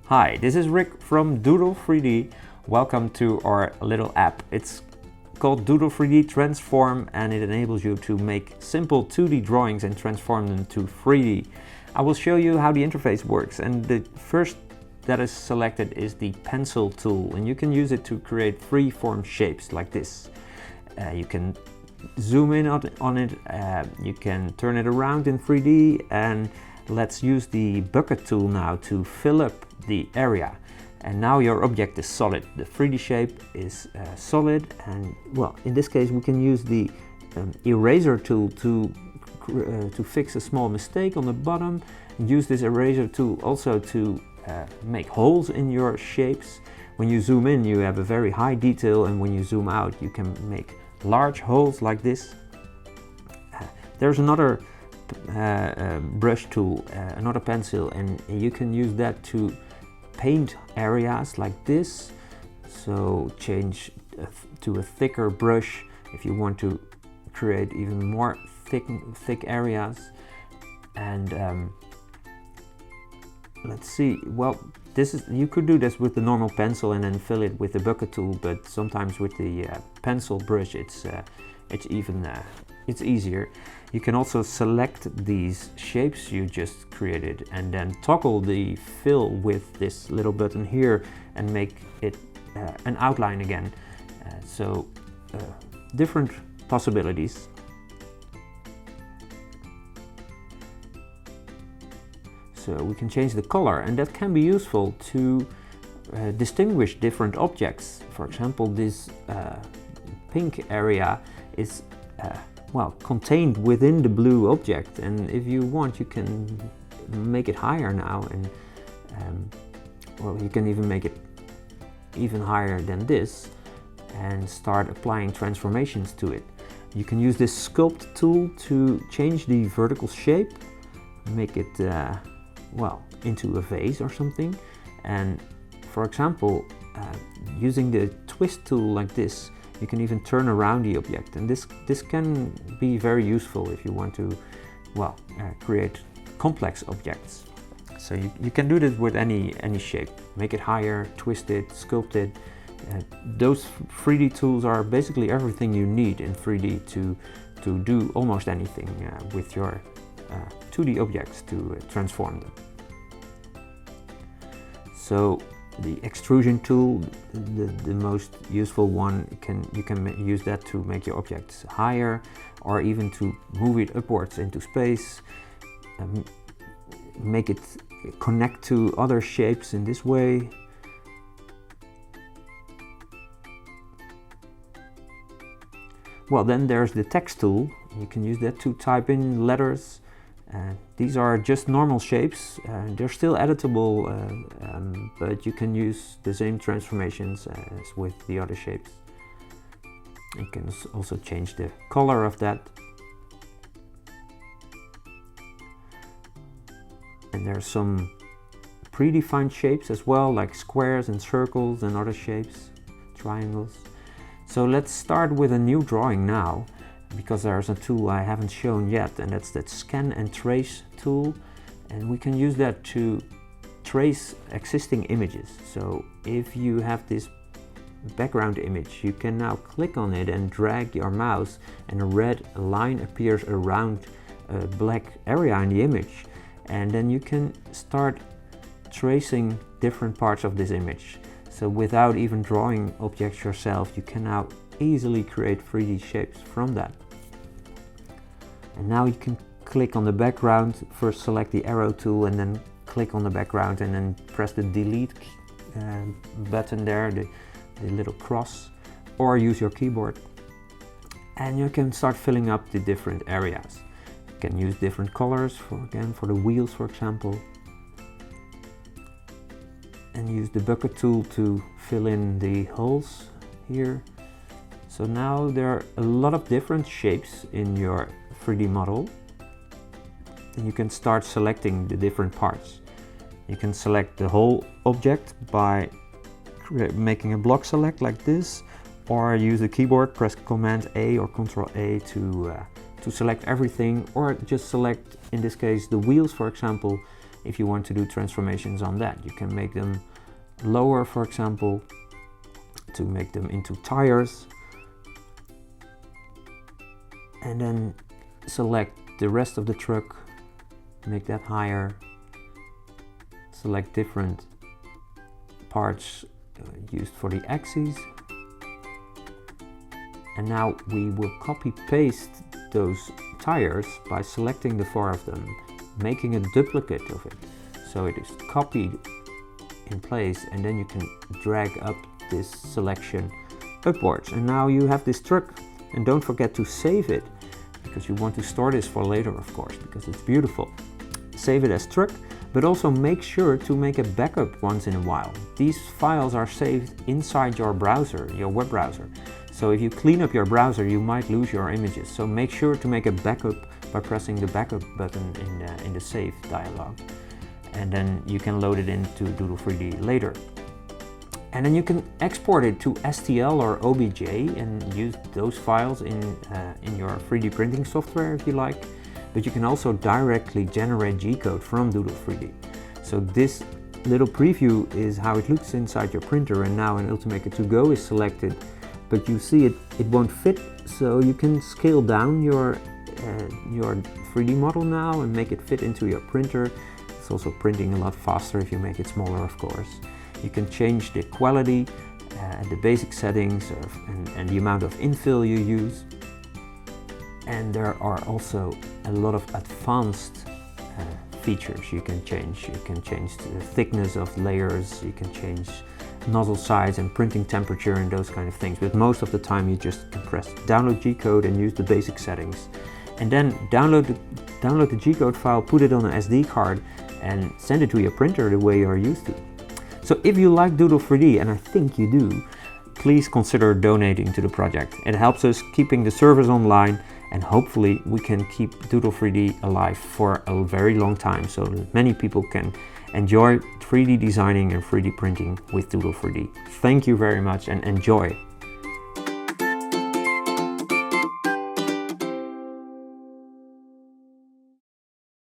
Hi, this is Rick from Doodle3D. Welcome to our little app. It's called Doodle3D Transform and it enables you to make simple 2D drawings and transform them to 3D. I will show you how the interface works, and the first that is selected is the pencil tool, and you can use it to create free-form shapes like this. You can zoom in on it, you can turn it around in 3D, and let's use the bucket tool now to fill up the area. And now your object is solid. The 3D shape is solid, and well, in this case we can use the eraser tool to fix a small mistake on the bottom. Use this eraser tool also to make holes in your shapes. When you zoom in you have a very high detail, and when you zoom out you can make large holes like this. There's another brush tool, another pencil, and you can use that to paint areas like this. So change to a thicker brush if you want to create even more thick areas. And let's see, well, you could do this with the normal pencil and then fill it with the bucket tool, but sometimes with the pencil brush it's easier. You can also select these shapes you just created and then toggle the fill with this little button here and make it an outline again. Different possibilities. So we can change the color, and that can be useful to distinguish different objects. For example, this pink area is well, contained within the blue object, and if you want you can make it higher now, and well, you can even make it even higher than this and start applying transformations to it. You can use this sculpt tool to change the vertical shape, make it well, into a vase or something. And for example, using the twist tool like this, you can even turn around the object, and this can be very useful if you want to, well, create complex objects. So you can do this with any shape. Make it higher, twist it, sculpt it. Those 3D tools are basically everything you need in 3D to do almost anything with your 2D objects to transform them. So the extrusion tool, the most useful one, you can use that to make your objects higher, or even to move it upwards into space, make it connect to other shapes in this way. Well, then there's the text tool. You can use that to type in letters. These are just normal shapes. They're still editable, but you can use the same transformations as with the other shapes. You can also change the color of that. And there are some predefined shapes as well, like squares and circles and other shapes, triangles. So let's start with a new drawing now, because there's a tool I haven't shown yet, and that's that scan and trace tool, and we can use that to trace existing images. So if you have this background image, you can now click on it and drag your mouse, and a red line appears around a black area in the image, and then you can start tracing different parts of this image. So without even drawing objects yourself, you can now easily create 3D shapes from that. And now you can click on the background, first select the arrow tool and then click on the background, and then press the delete button there, the little cross, or use your keyboard. And you can start filling up the different areas. You can use different colors for the wheels, for example. And use the bucket tool to fill in the holes here. So now there are a lot of different shapes in your 3D model, and you can start selecting the different parts. You can select the whole object by making a block select like this, or use the keyboard, press Command A or Control A to select everything, or just select, in this case, the wheels, for example. if you want to do transformations on that. You can make them lower, for example, to make them into tires, and then select the rest of the truck, make that higher, select different parts used for the axes, and now we will copy paste those tires by selecting the 4 of them, making a duplicate of it, so it is copied in place, and then you can drag up this selection upwards, and now you have this truck. And don't forget to save it, because you want to store this for later, of course, because it's beautiful. Save it as truck, but also make sure to make a backup once in a while. These files are saved inside your browser, your web browser. So if you clean up your browser, you might lose your images. So make sure to make a backup by pressing the backup button in the save dialog. And then you can load it into Doodle3D later. And then you can export it to STL or OBJ and use those files in your 3D printing software if you like. But you can also directly generate G-code from Doodle3D. So this little preview is how it looks inside your printer, and now an Ultimaker 2 Go is selected. But you see it won't fit, so you can scale down your 3D model now and make it fit into your printer. It's also printing a lot faster if you make it smaller, of course. You can change the quality, the basic settings, and the amount of infill you use. And there are also a lot of advanced features you can change. You can change the thickness of layers, you can change nozzle size and printing temperature and those kind of things. But most of the time you just can press download G-code and use the basic settings. And then download the G-code file, put it on an SD card and send it to your printer the way you're used to. So if you like Doodle3D, and I think you do, please consider donating to the project. It helps us keeping the servers online, and hopefully we can keep Doodle3D alive for a very long time, so many people can enjoy 3D designing and 3D printing with Doodle3D. Thank you very much and enjoy.